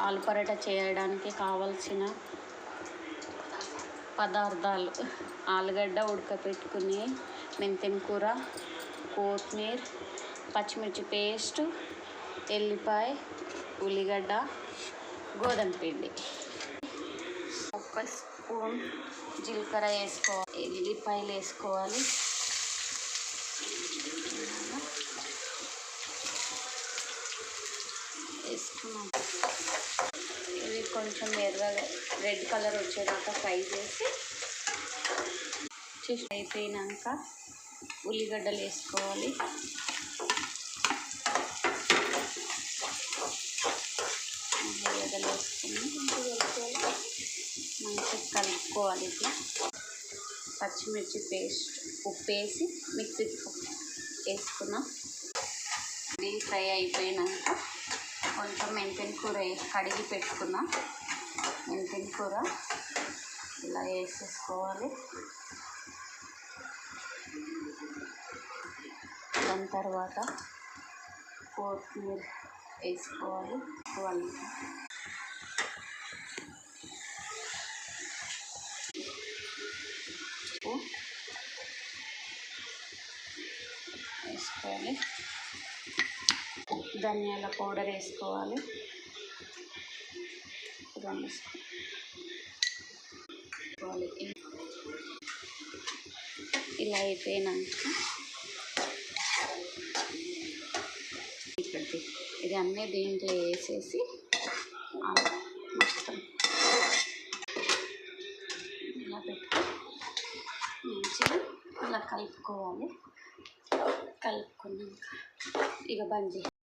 ఆలు పరోటా చేయడానికి కావలసిన పదార్థాలు: ఆలుగడ్డ ఉడకపెట్టుకుని, మెంతెం కూర, కొత్తిమీర, పచ్చిమిర్చి పేస్టు, ఎల్లిపాయ, ఉల్లిగడ్డ, గోధుమ పిండి. 1 స్పూన్ జీలకర్ర వేసుకోవాలి, ఎల్లిపాయలు వేసుకోవాలి, వేసుకున్నాం. ఇవి కొంచెం ఎర్రగా రెడ్ కలర్ వచ్చేదాకా ఫ్రై చేసి అయిపోయినాక ఉల్లిగడ్డలు వేసుకోవాలి. ఉల్లిగడ్డలు వేసుకుని మంచిగా కలుపుకోవాలి. ఇట్లా పచ్చిమిర్చి పేస్ట్, ఉప్పు వేసి మిక్సీకి వేసుకున్నాం. ఇది ఫ్రై అయిపోయినాక కొంచెం మెంతెం కూర కడిగి పెట్టుకున్నా మెంతెం కూర ఇలా వేసేసుకోవాలి. దాని తర్వాత కొత్తిమీర వేసుకోవాలి. వేసుకోవాలి. ధనియాల పౌడర్ వేసుకోవాలి. ఇలా అయిపోయినాక ఇది అన్నీ దీంట్లో వేసేసి మొత్తం ఇలా పెట్టుకొని మంచిగా ఇలా కలుపుకోవాలి. కలుపుకున్నాక ఇక బంద్ చేయాలి.